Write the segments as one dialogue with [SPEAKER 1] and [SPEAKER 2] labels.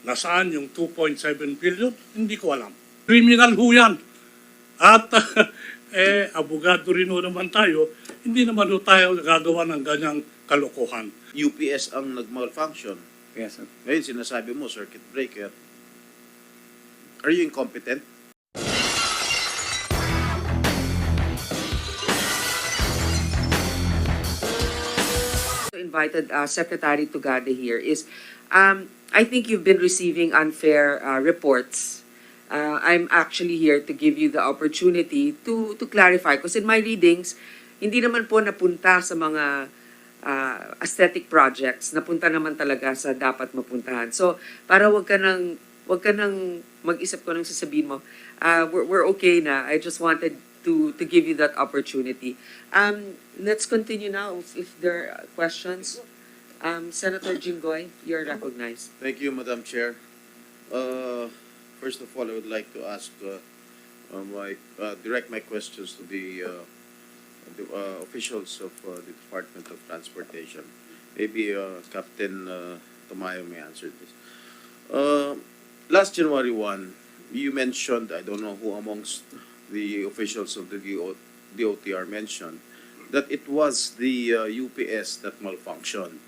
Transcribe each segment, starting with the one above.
[SPEAKER 1] Nasaan yung 2.7 billion? Hindi ko alam. Criminal ho yan. At abogado rin ho naman tayo, hindi naman ho tayo gagawa ng ganyang kalokohan.
[SPEAKER 2] UPS ang nag-malfunction.
[SPEAKER 3] Yes, sir.
[SPEAKER 2] Ngayon sinasabi mo, circuit breaker. Are you incompetent?
[SPEAKER 4] Invited Secretary Tugade here is, I think you've been receiving unfair reports. I'm actually here to give you the opportunity to clarify. Because in my readings, hindi naman po napunta sa mga aesthetic projects, napunta naman talaga sa dapat mapuntahan. So, para wag ka nang mag-isip ko nang sasabihin mo, we're okay na. I just wanted to give you that opportunity. Let's continue now if there are questions. Senator Jinggoy, you're recognized.
[SPEAKER 2] Thank you, Madam Chair. First of all, I would like to ask direct my questions to the officials of the Department of Transportation. Maybe Captain Tomayo may answer this. Last January 1, you mentioned, I don't know who amongst the officials of the DOTR mentioned, that it was the UPS that malfunctioned.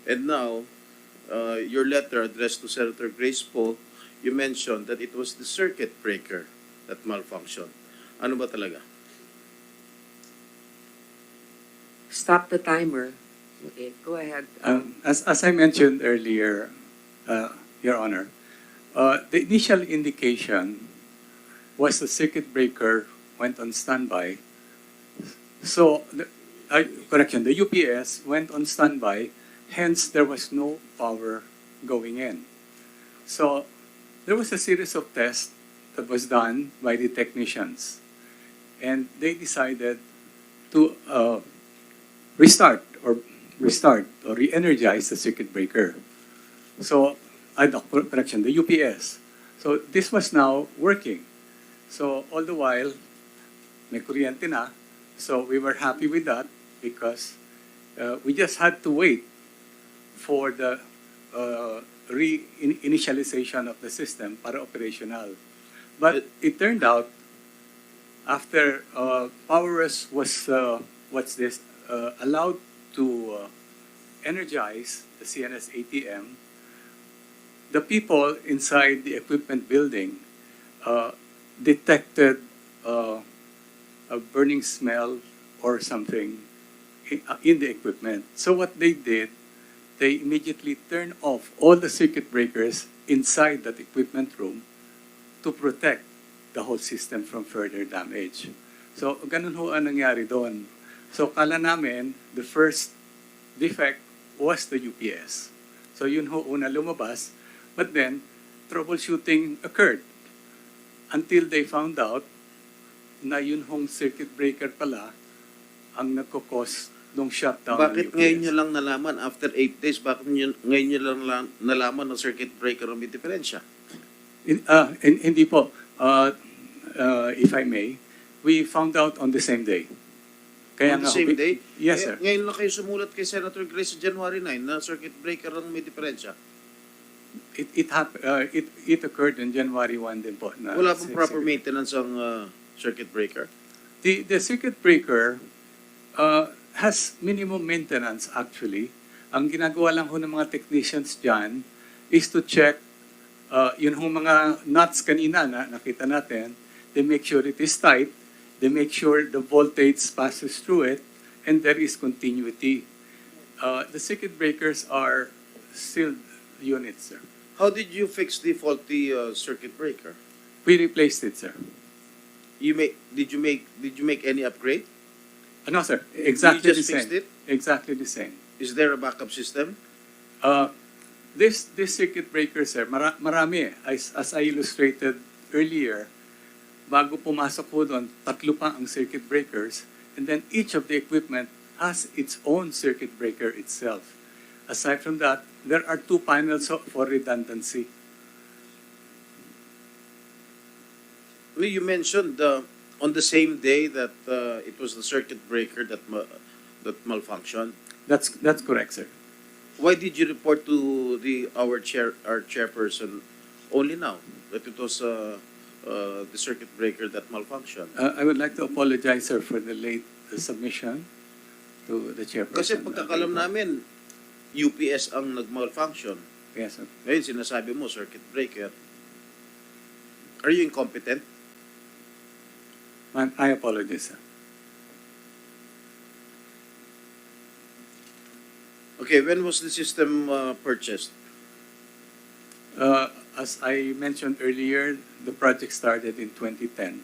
[SPEAKER 2] And now, your letter addressed to Senator Grace Poe, you mentioned that it was the circuit breaker that malfunctioned. Ano ba talaga?
[SPEAKER 4] Stop the timer. Okay, go ahead.
[SPEAKER 3] As I mentioned earlier, Your Honor, the initial indication was the circuit breaker went on standby. So, the UPS went on standby, hence there was no power going in. So, there was a series of tests that was done by the technicians, and they decided to restart or re-energize the circuit breaker. So, the UPS. So, this was now working. So, all the while, may kuryente na. So, we were happy with that because we just had to wait for the re-initialization of the system para operational. But it turned out, after Powerus was allowed to energize the CNS ATM, the people inside the equipment building detected a burning smell or something in the equipment. So what they did, they immediately turned off all the circuit breakers inside that equipment room to protect the whole system from further damage. So ganun ho ang nangyari doon. So kala namin, the first defect was the UPS. So yun ho una lumabas, but then troubleshooting occurred until they found out na yun hong circuit breaker pala ang nagkakos ng shutdown ng
[SPEAKER 2] Bakit
[SPEAKER 3] UPS.
[SPEAKER 2] ngayon nyo lang nalaman, after 8 days, bakit ngayon nyo lang nalaman na circuit breaker ang may diferensya?
[SPEAKER 3] Hindi po. If I may, we found out on the same day. Kaya
[SPEAKER 2] On the
[SPEAKER 3] nga,
[SPEAKER 2] same day?
[SPEAKER 3] Yes, sir.
[SPEAKER 2] Ngayon lang kayo sumulat kay Senator Grace sa January 9 na circuit breaker ang may diferensya.
[SPEAKER 3] It occurred on January 1 din po. Na
[SPEAKER 2] Wala pong proper maintenance ang circuit breaker.
[SPEAKER 3] The circuit breaker has minimum maintenance actually. Ang ginagawa lang ho ng mga technicians dyan is to check yun hong mga nuts kanina na nakita natin. They make sure it is tight. They make sure the voltage passes through it and there is continuity. The circuit breakers are sealed units, sir.
[SPEAKER 2] How did you fix the faulty circuit breaker?
[SPEAKER 3] We replaced it, sir.
[SPEAKER 2] Did you make any upgrade?
[SPEAKER 3] No, sir. Exactly
[SPEAKER 2] You just
[SPEAKER 3] the same.
[SPEAKER 2] fixed it?
[SPEAKER 3] Exactly the same.
[SPEAKER 2] Is there a backup system?
[SPEAKER 3] This circuit breaker, sir, marami eh. As I illustrated earlier, bago pumasok po doon, 3 pa ang circuit breakers, and then each of the equipment has its own circuit breaker itself. Aside from that, there are 2 panels for redundancy.
[SPEAKER 2] You mentioned on the same day that it was the circuit breaker that malfunctioned.
[SPEAKER 3] That's correct, sir.
[SPEAKER 2] Why did you report to our chairperson only now that it was the circuit breaker that malfunctioned?
[SPEAKER 3] I would like to apologize, sir, for the late submission to the chairperson.
[SPEAKER 2] Kasi pagkakalam namin, UPS ang nag-malfunction.
[SPEAKER 3] Yes, sir.
[SPEAKER 2] Ngayon, sinasabi mo, circuit breaker. Are you incompetent?
[SPEAKER 3] I apologize, sir.
[SPEAKER 2] Okay, when was the system purchased?
[SPEAKER 3] As I mentioned earlier, the project started in 2010,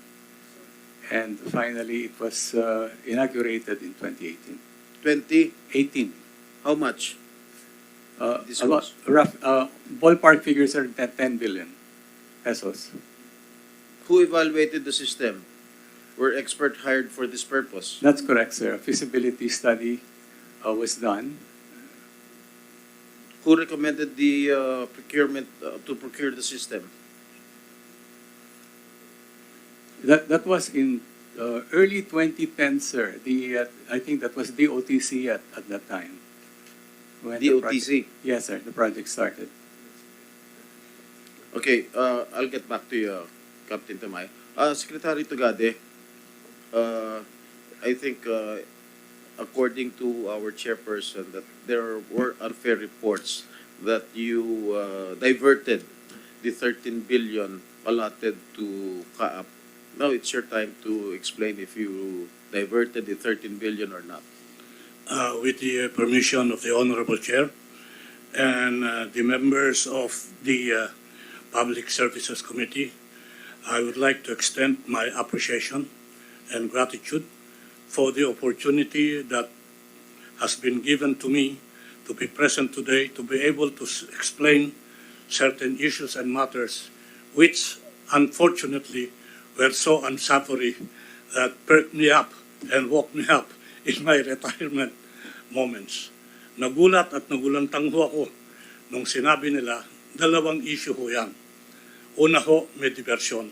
[SPEAKER 3] and finally it was inaugurated in 2018.
[SPEAKER 2] 18. How much? This
[SPEAKER 3] About
[SPEAKER 2] was?
[SPEAKER 3] rough ballpark figures are 10 billion pesos.
[SPEAKER 2] Who evaluated the system? Were experts hired for this purpose?
[SPEAKER 3] That's correct, sir. A feasibility study was done.
[SPEAKER 2] Who recommended the procurement to procure the system?
[SPEAKER 3] That was in early 2010, sir. I think that was DOTC at that time. When the
[SPEAKER 2] DOTC?
[SPEAKER 3] yes, sir. The project started.
[SPEAKER 2] Okay, I'll get back to you, Captain Tamay. Secretary Tugade, I think according to our chairperson that there were unfair reports that you diverted the 13 billion allotted to KAAP. Now it's your time to explain if you diverted the 13 billion or not.
[SPEAKER 1] With the permission of the Honorable Chair and the members of the Public Services Committee, I would like to extend my appreciation and gratitude for the opportunity that has been given to me to be present today, to be able to explain certain issues and matters which unfortunately were so unsavory that perked me up and woke me up in my retirement moments. Nagulat at nagulantang ho ako nung sinabi nila, dalawang issue ho yan. Una ho, may diversyon.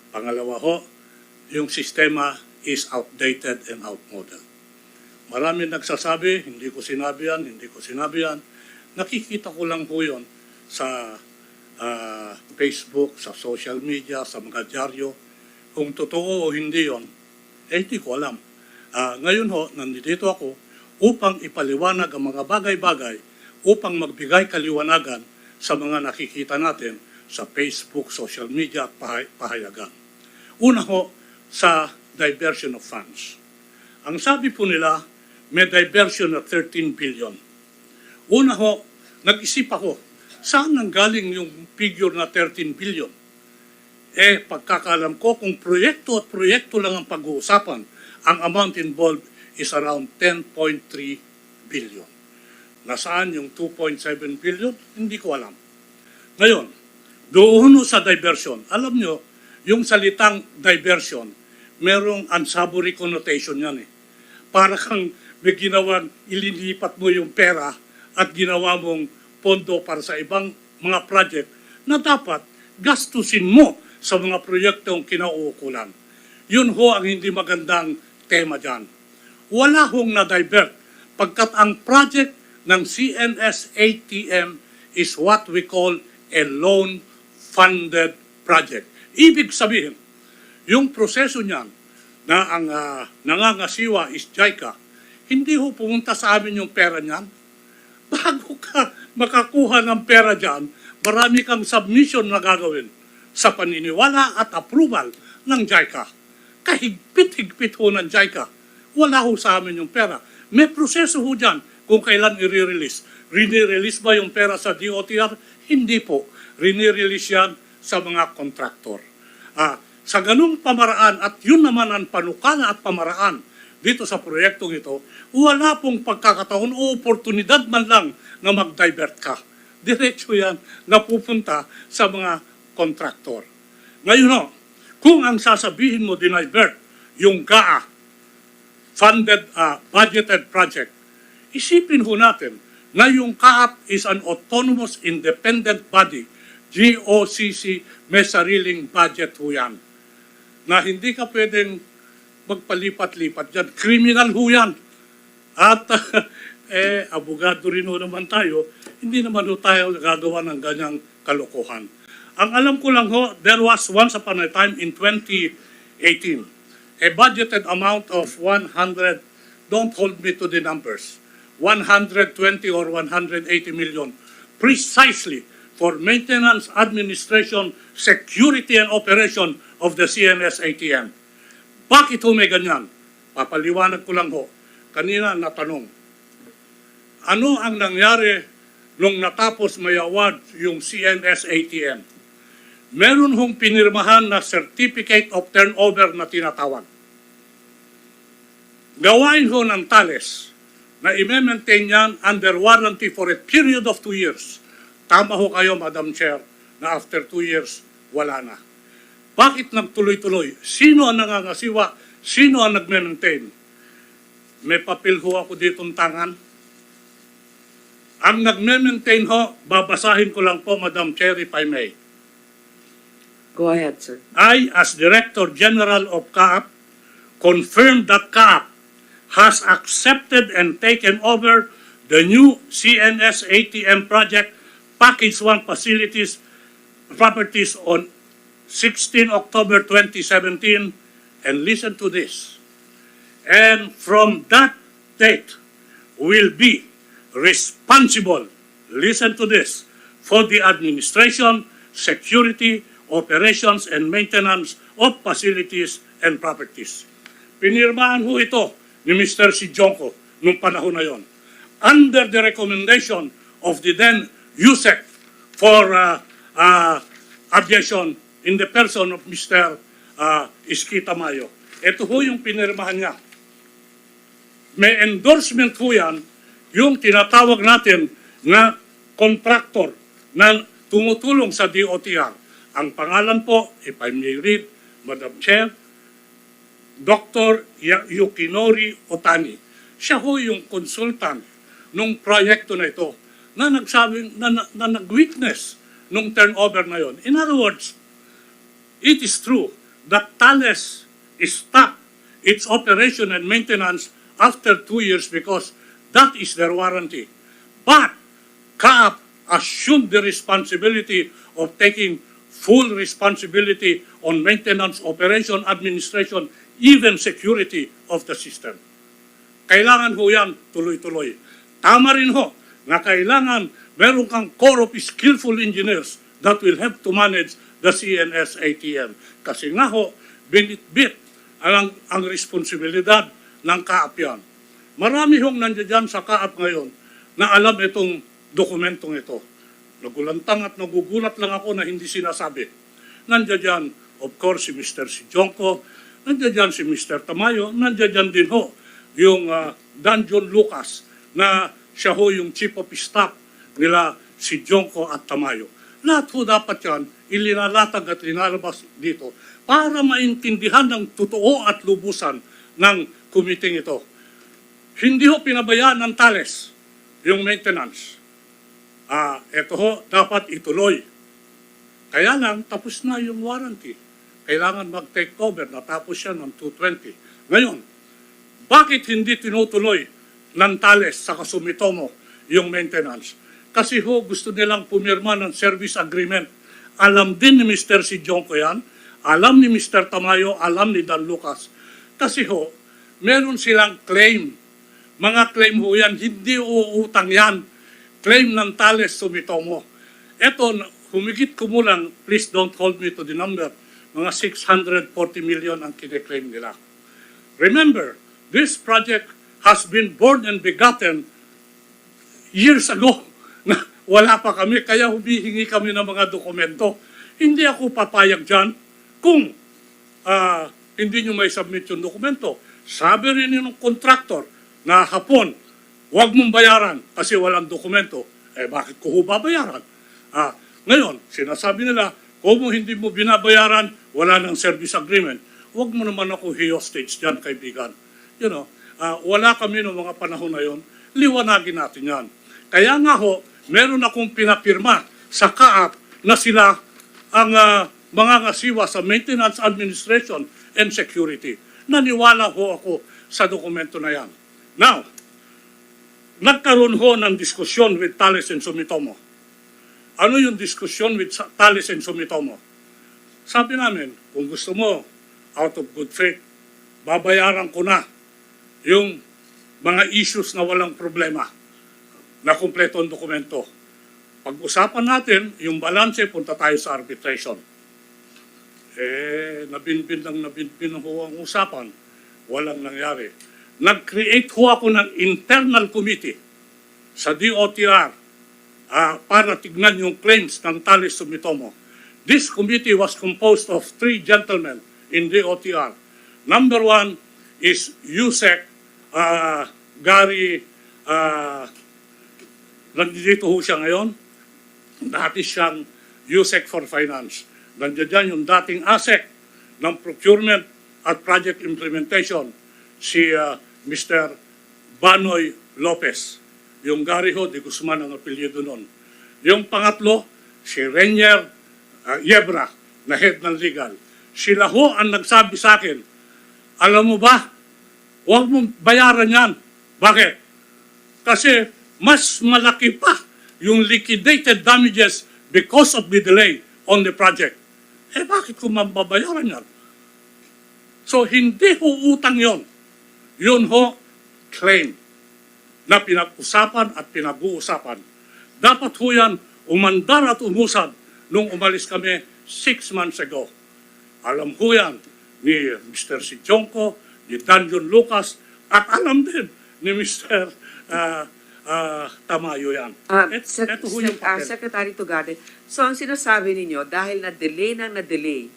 [SPEAKER 1] Pangalawa ho, yung sistema is outdated and outmoded. Marami nagsasabi, hindi ko sinabi yan. Nakikita ko lang ho yun sa Facebook, sa social media, sa mga dyaryo. Kung totoo o hindi yon, hindi ko alam. Ngayon ho, nandito ako upang ipaliwanag ang mga bagay-bagay, upang magbigay kaliwanagan sa mga nakikita natin sa Facebook, social media at pahayagan. Una ho, sa diversion of funds. Ang sabi po nila, may diversion of 13 billion. Una ho, nag-isip ako, saan nanggaling yung figure na 13 billion? Pagkakalam ko, kung proyekto at proyekto lang ang pag-uusapan, ang amount involved is around 10.3 billion. Nasaan yung 2.7 billion? Hindi ko alam. Ngayon, doon sa diversion, alam nyo, yung salitang diversion, merong unsavory connotation yan eh. Para kang may ginawang ililipat mo yung pera at ginawa mong pondo para sa ibang mga project na dapat gastusin mo sa mga proyektong kinauukulan. Yun ho ang hindi magandang tema dyan. Wala hong na-divert pagkat ang project ng CNS-ATM is what we call a loan-funded project. Ibig sabihin, yung proseso niyan na ang nangangasiwa is JICA, hindi ho pumunta sa amin yung pera niyan. Bago ka makakuha ng pera dyan, marami kang submission na gagawin sa paniniwala at approval ng JICA. Kahigpit-higpit ho ng JICA. Wala ho sa amin yung pera. May proseso ho dyan kung kailan i-release. Rini-release ba yung pera sa DOTR? Hindi po. Rini-release yan sa mga kontraktor. Sa ganung pamaraan, at yun naman ang panukala at pamaraan dito sa proyektong ito, wala pong pagkakataon o oportunidad man lang na mag-divert ka. Diretso yan na pupunta sa mga kontraktor. Ngayon ho, kung ang sasabihin mo dinivert yung GAA, funded, budgeted project, isipin ho natin na yung KAAP is an autonomous independent body, GOCC, may sariling budget ho yan. Na hindi ka pwedeng magpalipat-lipat dyan. Criminal ho yan. At abogado rin ho naman tayo, hindi naman ho tayo gagawa ng ganyang kalokohan. Ang alam ko lang ho, there was once upon a time in 2018, a budgeted amount of 100, don't hold me to the numbers, 120 or 180 million, precisely for maintenance, administration, security, and operation of the CNS ATM. Bakit ho may ganyan? Papaliwanag ko lang ho. Kanina natanong, ano ang nangyari nung natapos may award yung CNS ATM? Meron hong pinirmahan na Certificate of Turnover na tinatawag. Gawain ho ng Thales na i-maintain yan under warranty for a period of 2 years. Tama ho kayo, Madam Chair, na after 2 years, wala na. Bakit nagtuloy-tuloy? Sino ang nangangasiwa? Sino ang nag-maintain? May papel ho ako ditong tangan. Ang nag-maintain ho, babasahin ko lang po, Madam Chair, if I may.
[SPEAKER 4] Go ahead, sir.
[SPEAKER 1] I, as Director General of CAAP, confirm that CAAP has accepted and taken over the new CNS ATM project Package 1 facilities properties on 16 October 2017, and listen to this. And from that date will be responsible, listen to this, for the administration, security, operations, and maintenance of facilities and properties. Pinirmahan ho ito ni Mr. Sijonko nung panahon na yon, under the recommendation of the then USEC for aviation in the person of Mr. Iski Tamayo. Ito ho yung pinirmahan niya. May endorsement ho yan, yung tinatawag natin na contractor na tumutulong sa DOTR. Ang pangalan po, if I may read, Madam Chair, Dr. Yukinori Otani. Siya ho yung consultant nung proyekto na ito na nagsabing, na nag-witness nung turnover na yon. In other words, it is true that Thales stopped its operation and maintenance after 2 years because that is their warranty. But CAAP assumed the responsibility of taking full responsibility on maintenance, operation, administration, even security of the system. Kailangan ho yan tuloy-tuloy. Tama rin ho na kailangan meron kang core of skillful engineers that will help to manage the CNS ATM. Kasi nga ho, binit-bit ang responsibilidad ng CAAP yan. Marami hong nandiyan sa CAAP ngayon na alam itong dokumentong ito. Nagulantang at nagugulat lang ako na hindi sinasabi. Nandiyan, of course, si Mr. Sijonko, nandiyan si Mr. Tamayo, nandiyan din ho yung Danjon Lucas na siya ho yung chief of staff nila si Jonko at Tamayo. Lahat ho dapat yan ilinalatag at linalabas dito para maintindihan ng totoo at lubusan ng committee ito. Hindi ho pinabayaan ng Thales yung maintenance. Ito ho dapat ituloy. Kaya lang, tapos na yung warranty. Kailangan mag-take over, natapos siya ng 220. Ngayon, bakit hindi tinutuloy ng Thales sa Sumitomo yung maintenance? Kasi ho, gusto nilang pumirma ng service agreement. Alam din ni Mr. Sijonko yan, alam ni Mr. Tamayo, alam ni Dan Lucas. Kasi ho, meron silang claim. Mga claim ho yan, hindi uutang yan. Claim ng Thales Sumitomo. Ito, humigit kumulang, please don't hold me to the number, mga 640 million ang kine-claim nila. Remember, this project has been born and begotten years ago na wala pa kami, kaya humihingi kami ng mga dokumento. Hindi ako papayag dyan kung hindi nyo may submit yung dokumento. Sabi rin yung contractor na hapon, huwag mong bayaran kasi walang dokumento. Bakit ko babayaran? Ngayon, sinasabi nila, kung hindi mo binabayaran, wala ng service agreement. Huwag mo naman ako hostage dyan, kaibigan. You know, wala kami noong mga panahon na yon, liwanagin natin yan. Kaya nga ho, meron akong pinapirma sa CAAP na sila ang mga ngasiwa sa maintenance, administration, and security. Naniwala ho ako sa dokumento na yan. Now, nagkaroon ho ng diskusyon with Thales and Sumitomo. Ano yung diskusyon with Thales and Sumitomo? Sabi namin, kung gusto mo, out of good faith, babayaran ko na yung mga issues na walang problema na kumpleto ang dokumento. Pag-usapan natin, yung balance, punta tayo sa arbitration. Nabinbin ho ang usapan. Walang nangyari. Nag-create ho ako ng internal committee sa DOTR para tignan yung claims ng Thales Sumitomo. This committee was composed of 3 gentlemen in DOTR. Number 1 is Yusek Gary, nandito ho siya ngayon. Dati siyang Yusek for Finance. Nandiyan dyan yung dating ASEC ng procurement at project implementation, si Mr. Banoy Lopez. Yung Gary ho, di Guzman ang apelyido nun. Yung pangatlo, si Renier Yebra, na head ng legal. Sila ho ang nagsabi sa akin, alam mo ba, huwag mong bayaran yan. Bakit? Kasi mas malaki pa yung liquidated damages because of the delay on the project. Bakit ko mababayaran yan? So, hindi ho utang yon. Yun ho, claim na pinag-usapan at pinag-uusapan. Dapat ho yan umandar at umusad nung umalis kami 6 months ago. Alam ho yan ni Mr. Sijonko, ni Danjon Lucas, at alam din ni Mr. Tamayo yan. Ito ho yung papel.
[SPEAKER 4] Secretary Tugade, so ang sinasabi ninyo, dahil na-delay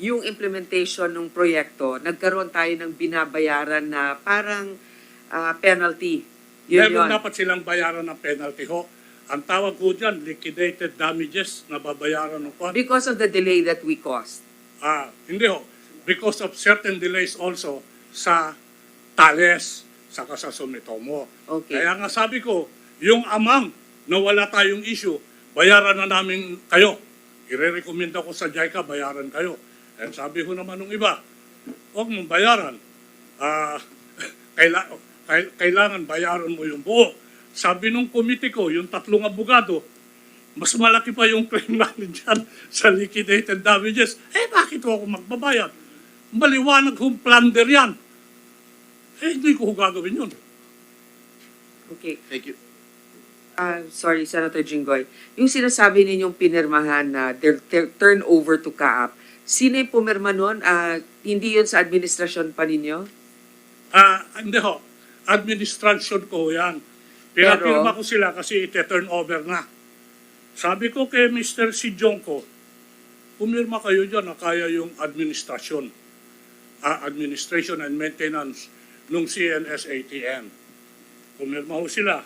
[SPEAKER 4] yung implementation ng proyekto, nagkaroon tayo ng binabayaran na parang penalty.
[SPEAKER 1] Meron dapat silang bayaran ng penalty ho. Ang tawag ko dyan, liquidated damages na babayaran ng kwan.
[SPEAKER 4] Because of the delay that we caused.
[SPEAKER 1] Hindi ho. Because of certain delays also sa Thales, saka sa Sumitomo.
[SPEAKER 4] Okay.
[SPEAKER 1] Kaya nga sabi ko, yung amount na wala tayong issue, bayaran na namin kayo. Ire-recommenda ko sa JICA, bayaran kayo. And sabi ko naman ng iba, huwag mong bayaran. Kailangan bayaran mo yung buo. Sabi nung committee ko, yung 3 abogado, mas malaki pa yung claim namin dyan sa liquidated damages. Bakit ako magbabayad? Maliwanag kung plunder yan. Hindi ko gagawin yun.
[SPEAKER 4] Okay.
[SPEAKER 2] Thank you.
[SPEAKER 4] Sorry, Senator Jinggoy. Yung sinasabi ninyong pinirmahan na turnover to CAAP, sino yung pumirma nun? Hindi yun sa administrasyon pa ninyo?
[SPEAKER 1] Hindi ho. Administration ko yan. Pinapirma ko sila kasi ite-turn over na. Sabi ko kay Mr. Sijonko, pumirma kayo dyan na kaya yung administration and maintenance nung CNS-ATM. Pumirma ho sila.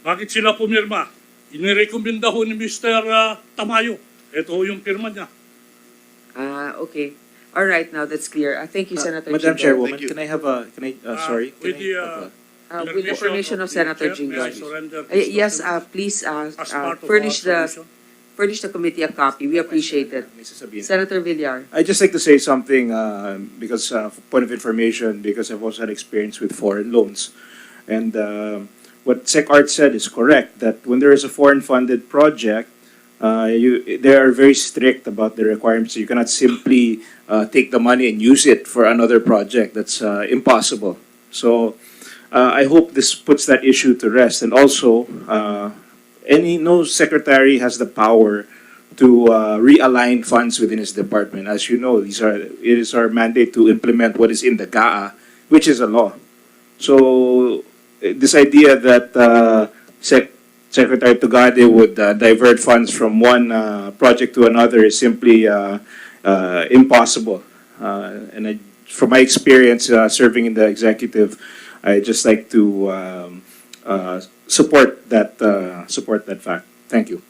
[SPEAKER 1] Bakit sila pumirma? Inirekomenda ho ni Mr. Tamayo. Ito ho yung pirma niya.
[SPEAKER 4] Okay. All right, now that's clear. Thank you, Senator
[SPEAKER 5] Madam
[SPEAKER 4] Jinggoy.
[SPEAKER 5] Chairwoman,
[SPEAKER 2] Thank you.
[SPEAKER 5] can I have a, sorry?
[SPEAKER 1] With
[SPEAKER 4] With the permission of Senator Jinggoy.
[SPEAKER 1] Jinggoy.
[SPEAKER 4] Yes, please furnish the committee a copy. We appreciate it. Senator Villar.
[SPEAKER 5] I'd just like to say something because point of information, because I've also had experience with foreign loans. And what Sec Art said is correct, that when there is a foreign funded project, they are very strict about the requirements. You cannot simply take the money and use it for another project. That's impossible. So I hope this puts that issue to rest. And also, no secretary has the power to realign funds within his department. As you know, it is our mandate to implement what is in the GAA, which is a law. So this idea that Secretary Tugade would divert funds from one project to another is simply impossible. And from my experience serving in the executive, I just like to support that fact. Thank you.